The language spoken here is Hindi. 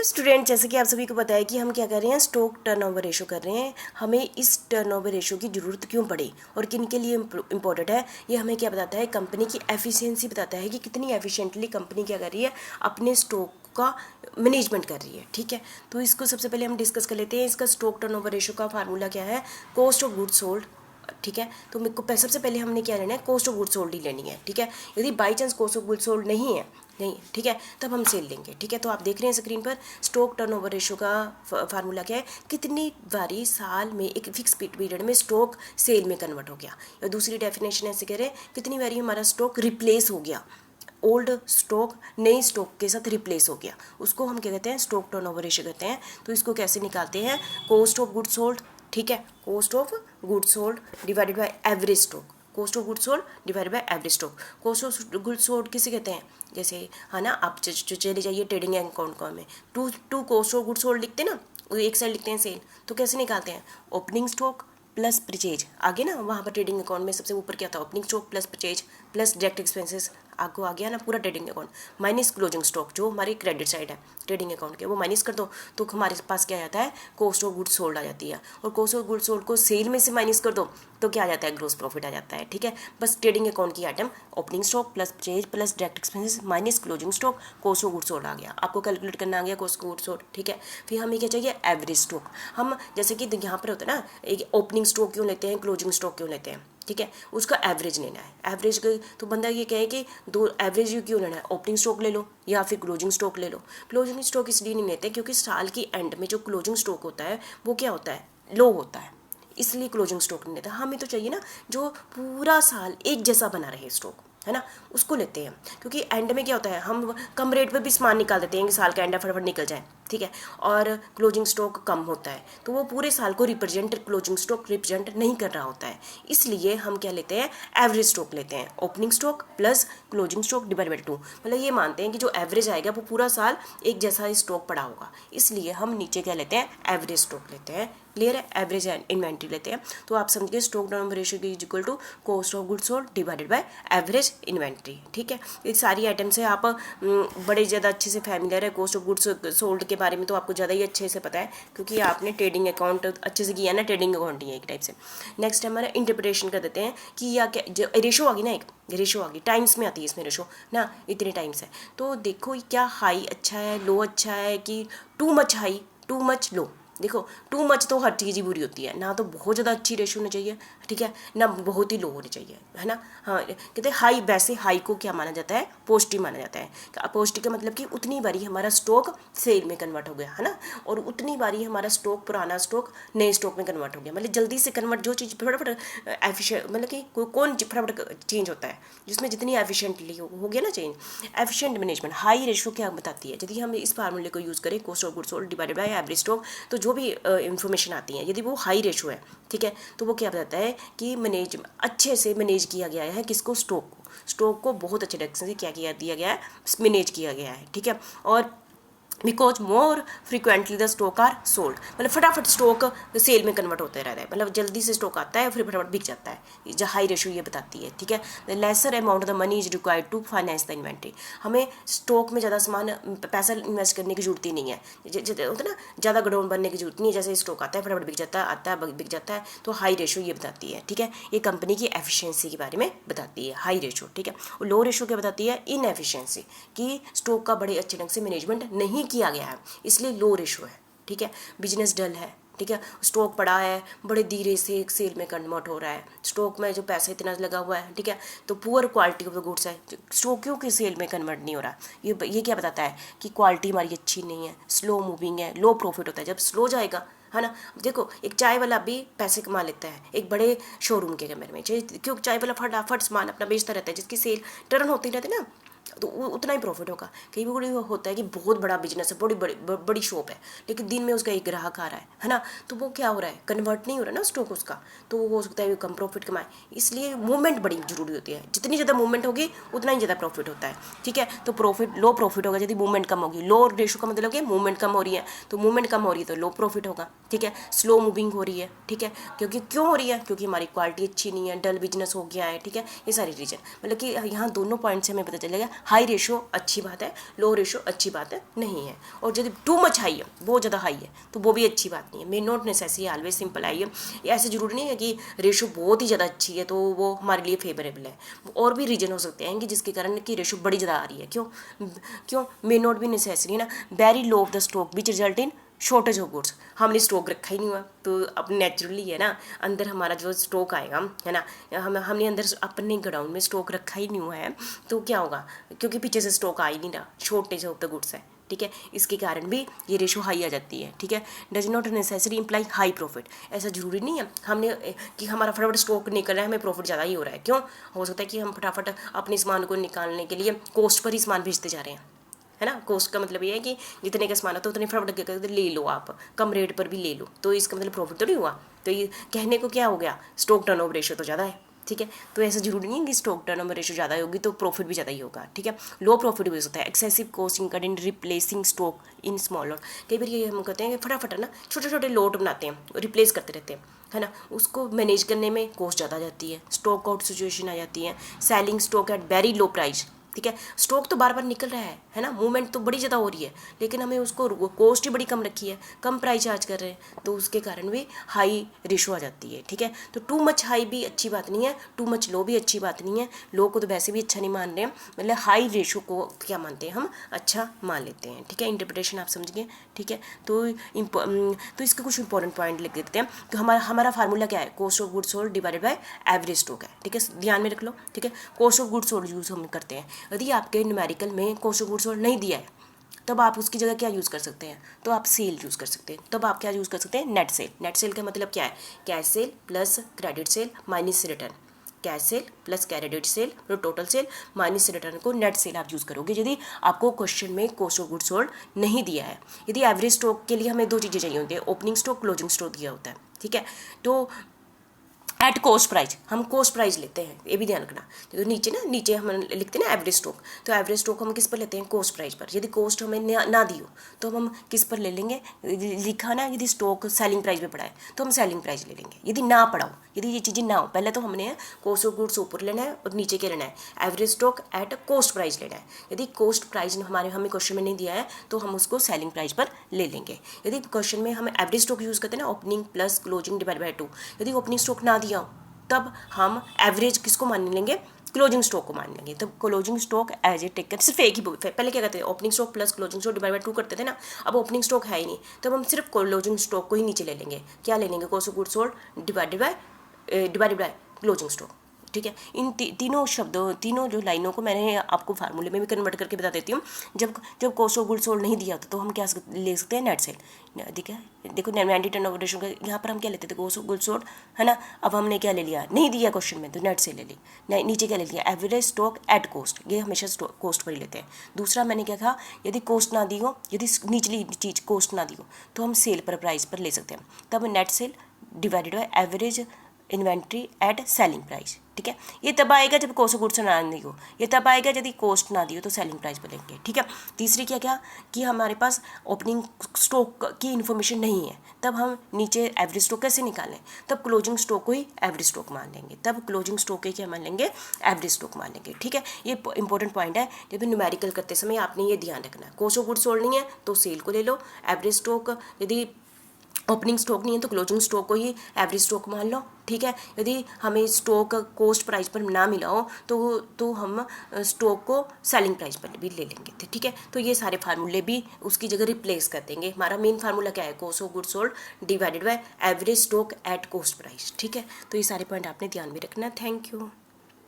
स्टूडेंट, जैसे कि आप सभी को पता है कि हम क्या कर रहे हैं, स्टॉक टर्नओवर रेशो कर रहे हैं। हमें इस टर्नओवर रेशो की ज़रूरत क्यों पड़ी और किन के लिए इम्पोर्टेंट है, ये हमें क्या बताता है, कंपनी की एफिशिएंसी बताता है कि कितनी एफिशिएंटली कंपनी क्या कर रही है, अपने स्टॉक का मैनेजमेंट कर रही है। ठीक है, तो इसको सबसे पहले हम डिस्कस कर लेते हैं। इसका स्टॉक टर्नओवर रेशो का फार्मूला क्या है, कॉस्ट ऑफ गुड्स सोल्ड। ठीक है, तो मेरे को सबसे पहले हमने क्या लेना है, कॉस्ट ऑफ गुड्स सोल्ड ही लेनी है। ठीक है, यदि by chance cost of goods sold नहीं, ठीक है, तब हम सेल लेंगे। ठीक है, तो आप देख रहे हैं स्क्रीन पर स्टॉक टर्नओवर रेशो का फार्मूला क्या है, कितनी बारी साल में एक फिक्स पीरियड में स्टॉक सेल में कन्वर्ट हो गया। या दूसरी डेफिनेशन ऐसे कह रहे हैं, कितनी बारी हमारा स्टॉक रिप्लेस हो गया, ओल्ड स्टॉक नई स्टॉक के साथ रिप्लेस हो गया, उसको हम क्या कहते हैं, स्टॉक टर्नओवर रेशियो कहते हैं। तो इसको कैसे निकालते हैं, कॉस्ट ऑफ गुड्स सोल्ड। ठीक है, cost of goods sold divided by average stock, cost of goods sold divided by average stock. Cost of goods sold किसे कहते हैं, जैसे है ना, आप चले जाइए ट्रेडिंग अकाउंट में to cost of goods sold लिखते हैं ना, एक साइड लिखते हैं सेल, तो कैसे निकालते हैं, ओपनिंग स्टॉक प्लस परचेज। आगे ना वहाँ पर ट्रेडिंग अकाउंट में सबसे ऊपर क्या था, opening stock plus purchase plus direct expenses, आपको आ गया ना पूरा trading account, minus closing stock जो हमारी क्रेडिट साइड है ट्रेडिंग अकाउंट के, वो माइनस कर दो तो हमारे पास क्या आ जाता है, कॉस्ट ऑफ गुड्स सोल्ड आ जाती है। और कॉस्ट ऑफ गुड्स सोल्ड को सेल में से माइनस कर दो तो क्या आ जाता है, ग्रोस प्रॉफिट आ जाता है। ठीक है, बस ट्रेडिंग अकाउंट की item opening stock plus purchase plus direct expenses minus closing stock, cost of goods sold आ गया, आपको कैलकुलेट करना आ गया कॉस्ट ऑफ गुड्स सोल्ड। ठीक है, फिर हमें क्या चाहिए, एवरेज स्टॉक। हम जैसे कि यहाँ पर होता है ना, एक ओपनिंग स्टॉक क्यों लेते हैं, क्लोजिंग स्टॉक क्यों लेते हैं, ठीक है, उसका एवरेज लेना है। एवरेज तो बंदा ये कहे कि दो एवरेज क्यों लेना है, ओपनिंग स्टॉक ले लो या फिर क्लोजिंग स्टॉक ले लो। क्लोजिंग स्टॉक इसलिए नहीं लेते क्योंकि साल की एंड में जो क्लोजिंग स्टॉक होता है वो क्या होता है, लो होता है, इसलिए क्लोजिंग स्टॉक नहीं लेता। हमें तो चाहिए ना जो पूरा साल एक जैसा बना रहे स्टॉक, है ना, उसको लेते हैं। क्योंकि एंड में क्या होता है, हम कम रेट पे भी सामान निकाल देते हैं कि साल का एंड फटाफट निकल जाए। ठीक है, और क्लोजिंग स्टॉक कम होता है तो वो पूरे साल को क्लोजिंग स्टॉक रिप्रेजेंट नहीं कर रहा होता है, इसलिए हम क्या लेते हैं, एवरेज स्टॉक लेते हैं, opening stock plus closing stock divide by 2। मतलब ये मानते हैं कि जो एवरेज आएगा वो पूरा साल एक जैसा स्टॉक पड़ा होगा, इसलिए हम नीचे क्या लेते हैं, एवरेज स्टॉक लेते हैं। क्लियर है, एवरेज इन्वेंट्री लेते हैं। तो आप समझिए स्टॉक टर्नओवर रेशियो की equal to cost of goods sold divided by average inventory. ठीक है, ये सारी आइटम से आप बड़े ज़्यादा अच्छे से फैमिलियर है। कॉस्ट ऑफ गुड्स सोल्ड के बारे में तो आपको ज़्यादा ही अच्छे से पता है क्योंकि आपने ट्रेडिंग अकाउंट अच्छे से किया ना, ट्रेडिंग अकाउंट ही है एक टाइप से। नेक्स्ट हमारा इंटरप्रिटेशन कर देते हैं कि या क्या जो रेशो आ गई ना, एक रेशो आ गई, टाइम्स में आती है इसमें रेशो ना, इतने टाइम्स है। तो देखो क्या हाई अच्छा है, लो अच्छा है, कि too much high too much low. देखो टू मच तो हर चीज़ ही बुरी होती है ना, तो बहुत ज़्यादा अच्छी रेशो होनी चाहिए, ठीक है ना, बहुत ही लो होनी चाहिए, है ना। हाँ, कहते हैं हाई, वैसे हाई को क्या माना जाता है, पॉजिटिव माना जाता है। पॉजिटिव का मतलब कि उतनी बारी हमारा स्टॉक सेल में कन्वर्ट हो गया, है ना, और उतनी बारी हमारा स्टॉक, पुराना स्टॉक नए स्टॉक में कन्वर्ट हो गया। मतलब जल्दी से कन्वर्ट, जो चीज़ फटाफट एफिशिएंट, मतलब कि कौन फटाफट चेंज होता है, जिसमें जितनी एफिशिएंटली हो गया ना change, efficient management. High ratio क्या बताती है, यदि हम इस फार्मूले को यूज़ करें, cost of goods sold divided by average stock, तो जो भी इंफॉर्मेशन आती है, यदि वो हाई रेशो है, ठीक है, तो वो क्या बताता है कि अच्छे से मैनेज किया गया है, किसको, स्टॉक को बहुत अच्छे ढंग से क्या दिया गया है, मैनेज किया गया है। ठीक है, और because more frequently the stock are sold, मतलब फटाफट स्टॉक सेल में कन्वर्ट होते रहता है, मतलब जल्दी से स्टॉक आता है फिर फटाफट बिक जाता है, जो हाई रेशो ये बताती है। ठीक है, the lesser amount of the money is required to finance the inventory, हमें स्टॉक में ज़्यादा सामान पैसा इन्वेस्ट करने की जरूरत ही नहीं है, होता है ना, ज़्यादा गडाउन बनने की जरूरत नहीं है, जैसे स्टॉक आता है फटाफट बिक जाता है, बिक जाता है, तो हाई रेशो ये बताती है। ठीक है, ये कंपनी की एफिशिएंसी के बारे में बताती है हाई रेशो। ठीक है, और लो रेशो क्या बताती है, इनएफिशिएंसी, कि स्टॉक का बड़े अच्छे ढंग से मैनेजमेंट नहीं किया गया है, इसलिए लो रेशो है। ठीक है, बिजनेस डल है, ठीक है, स्टॉक पड़ा है, बड़े धीरे से एक सेल में कन्वर्ट हो रहा है, स्टॉक में जो पैसा इतना लगा हुआ है, ठीक है, तो poor quality of the goods है, स्टॉक क्यों कि सेल में कन्वर्ट नहीं हो रहा, ये क्या बताता है कि क्वालिटी हमारी अच्छी नहीं है, स्लो मूविंग है, लो प्रॉफिट होता है, जब स्लो जाएगा, है ना। देखो एक चाय वाला भी पैसे कमा लेता है एक बड़े शोरूम के कमरे में, क्योंकि चाय वाला फटाफट सामान अपना बेचता रहता है, जिसकी सेल टर्न होती रहती है ना, तो उतना ही प्रॉफिट होगा। कई बार होता है कि बहुत बड़ा बिजनेस है, बड़ी शॉप है, लेकिन दिन में उसका एक ग्राहक आ रहा है ना, तो वो क्या हो रहा है, कन्वर्ट नहीं हो रहा है ना स्टॉक उसका, तो वो हो सकता है कम प्रॉफिट कमाए। इसलिए मूवमेंट बड़ी जरूरी होती है, जितनी ज़्यादा मूवमेंट होगी उतना ही ज़्यादा प्रॉफिट होता है। ठीक है, तो लो प्रॉफिट होगा यदि मूवमेंट कम होगी, लो रेशो का मतलब कि मूवमेंट कम हो रही है, तो मूवमेंट कम हो रही है तो लो प्रॉफिट होगा। ठीक है, स्लो मूविंग हो रही है, ठीक है, क्यों हो रही है, क्योंकि हमारी क्वालिटी अच्छी नहीं है, डल बिजनेस हो गया है। ठीक है, ये सारी रीजन, मतलब कि यहाँ दोनों पॉइंट से हमें पता चलेगा हाई रेशो अच्छी बात है, लो रेशो अच्छी बात है नहीं है। और यदि टू मच हाई है, बहुत ज़्यादा हाई है, तो वो भी अच्छी बात नहीं है। May not necessary always simple I है। ऐसे ज़रूरी नहीं है कि रेशो बहुत ही ज़्यादा अच्छी है तो वो हमारे लिए फेवरेबल है। और भी रीजन हो सकते हैं कि जिसके कारण कि रेशो बड़ी ज़्यादा आ रही है। क्यों मे नॉट भी नेसेसरी ना, very low of the stock which result in shortage of goods. हमने स्टॉक रखा ही नहीं हुआ तो अब नेचुरली है ना, अंदर हमारा जो स्टॉक आएगा है ना, हमने अंदर अपने गोडाउन में स्टॉक रखा ही नहीं हुआ है तो क्या होगा, क्योंकि पीछे से स्टॉक आ ही नहीं रहा, शॉर्टेज ऑफ द गुड्स है। ठीक है, इसके कारण भी ये रेशो हाई आ जाती है। ठीक है, does not necessary imply high profit. ऐसा जरूरी नहीं है हमने कि हमारा फटाफट स्टॉक निकल रहा है हमें प्रॉफिट ज़्यादा ही हो रहा है। क्यों हो सकता है कि हम फटाफट अपने सामान को निकालने के लिए कोस्ट पर ही सामान भेजते जा रहे हैं, है ना। कोस्ट का मतलब ये है कि जितने का सामान होता है उतने फटाफट ले लो, आप कम रेट पर भी ले लो, तो इसका मतलब प्रॉफिट तो नहीं हुआ। तो ये कहने को क्या हो गया, स्टॉक टर्नओवर रेशो तो ज़्यादा है। ठीक है, तो ऐसा जरूरी नहीं है कि स्टॉक टर्नओवर रेशो ज़्यादा होगी तो प्रॉफिट भी ज़्यादा ही होगा। ठीक है, लो प्रॉफिट भी हो सकता है। Excessive cost incurred in replacing stock in small lot. कई बार ये हम कहते हैं कि फटाफट ना छोटे छोटे लॉट बनाते हैं, रिप्लेस करते रहते हैं, है ना, उसको मैनेज करने में कॉस्ट ज़्यादा आ जाती है, स्टॉक आउट सिचुएशन आ जाती है, selling stock at very low price. ठीक है, स्टॉक तो बार बार निकल रहा है ना, मूवमेंट तो बड़ी ज़्यादा हो रही है, लेकिन हमें उसको कॉस्ट ही बड़ी कम रखी है, कम प्राइस चार्ज कर रहे हैं, तो उसके कारण भी हाई रेशो आ जाती है। ठीक है, तो टू मच हाई भी अच्छी बात नहीं है, टू मच लो भी अच्छी बात नहीं है। लो को तो वैसे भी अच्छा नहीं मान रहे हैं, मतलब हाई रेशो को क्या मानते हैं हम, अच्छा मान लेते हैं। ठीक है, इंटरप्रिटेशन आप समझ गए। ठीक है, तो इसके कुछ इंपॉर्टेंट पॉइंट लिख देते हैं कि हमारा फार्मूला क्या है, cost of goods sold divided by average stock है। ठीक है, ध्यान में रख लो। ठीक है, cost of goods sold use हम करते हैं। यदि आपके न्यूमेरिकल में कॉस्ट ऑफ गुड्स सोल्ड नहीं दिया है तब आप उसकी जगह क्या यूज़ कर सकते हैं, तो आप सेल यूज़ कर सकते हैं। तब आप क्या यूज़ कर सकते हैं, नेट सेल। नेट सेल का मतलब क्या है, cash cell plus credit sale minus return, cash cell plus credit sale और टोटल सेल माइनस रिटर्न को नेट सेल आप यूज़ करोगे यदि आपको क्वेश्चन में कॉस्ट ऑफ गुड्स सोल्ड नहीं दिया है। यदि एवरेज स्टॉक के लिए हमें दो चीज़ें चाहिए होती है, ओपनिंग स्टॉक क्लोजिंग स्टॉक दिया होता है। ठीक है, तो एट कॉस्ट प्राइस हम कॉस्ट प्राइस लेते हैं, ये भी ध्यान रखना। तो नीचे हम लिखते हैं ना एवरेज स्टॉक, तो एवरेज स्टॉक हम किस पर लेते हैं, कॉस्ट प्राइस पर। यदि कॉस्ट हमें ना दी हो तो हम किस पर ले लेंगे, लिखा ना यदि स्टॉक सेलिंग प्राइस पे पड़ा है तो हम सेलिंग प्राइस ले लेंगे। यदि ना पड़ा हो, यदि ये चीज़ें ना हो, पहले तो हमने कॉस्ट ऑफ गुड्स ऊपर लेना है और नीचे क्या लेना है, average stock at cost price लेना है। यदि कॉस्ट प्राइस हमें क्वेश्चन में नहीं दिया है तो हम उसको सेलिंग प्राइस पर ले लेंगे। यदि क्वेश्चन में हम एवरेज स्टॉक यूज़ करते हैं ना, opening plus closing divide by 2, यदि ओपनिंग स्टॉक ना दिया हो तब हम एवरेज किसको मान लेंगे, क्लोजिंग स्टॉक को मान लेंगे। तब closing stock as a taken सिर्फ एक ही, पहले क्या करते थे, opening stock plus closing stock divide by 2 करते थे ना, अब ओपनिंग स्टॉक है ही नहीं, तब हम सिर्फ क्लोजिंग स्टॉक को ही नीचे ले लेंगे। क्या ले लेंगे, cost of goods sold divided by closing stock. ठीक है, इन तीनों शब्दों, तीनों जो लाइनों को मैंने आपको फार्मूले में भी कन्वर्ट करके बता देती हूँ। जब कॉस्ट ऑफ गुड्स सोल्ड नहीं दिया होता तो हम क्या ले सकते हैं, नेट सेल। ठीक है, देखो 90 टर्नओवर रेशो का यहाँ पर हम क्या लेते थे, कॉस्ट ऑफ गुड्स सोल्ड, है ना। अब हमने क्या ले लिया, नहीं दिया क्वेश्चन में तो नेट सेल ले ली। नीचे क्या ले लिया, एवरेज स्टॉक एट कॉस्ट, ये हमेशा कॉस्ट पर ही लेते हैं। दूसरा मैंने क्या कहा, यदि कॉस्ट ना दी हो, यदि निचली चीज़ कॉस्ट ना दी हो तो हम सेल पर प्राइस पर ले सकते हैं। तब net cell divided by average inventory at selling price. ठीक है, ये तब आएगा जब कॉस्ट ऑफ गुड्स ना दी हो, ये तब आएगा यदि कॉस्ट ना दी हो तो सेलिंग प्राइस पर लेंगे। ठीक है, तीसरी क्या कि हमारे पास ओपनिंग स्टॉक की इन्फॉर्मेशन नहीं है, तब हम नीचे एवरेज स्टॉक कैसे निकालें, तब क्लोजिंग स्टॉक को ही एवरेज स्टॉक मान लेंगे, तब क्लोजिंग स्टॉक को क्या मान लेंगे, एवरेज स्टॉक मान लेंगे। ठीक है, ये इंपॉर्टेंट पॉइंट है, जब न्यूमेरिकल करते समय आपने ये ध्यान रखना है। कॉस्ट ऑफ गुड्स सोल्ड नहीं है तो सेल को ले लो, एवरेज स्टॉक यदि ओपनिंग स्टॉक नहीं है तो क्लोजिंग स्टॉक को ही एवरेज स्टॉक मान लो। ठीक है, यदि हमें स्टॉक कोस्ट प्राइस पर ना मिला हो तो हम स्टॉक को सेलिंग प्राइस पर भी ले लेंगे। ठीक है, तो ये सारे फार्मूले भी उसकी जगह रिप्लेस कर देंगे। हमारा मेन फार्मूला क्या है, cost of goods sold divided by average stock at cost price. ठीक है, तो ये सारे पॉइंट आपने ध्यान में रखना है। Thank you.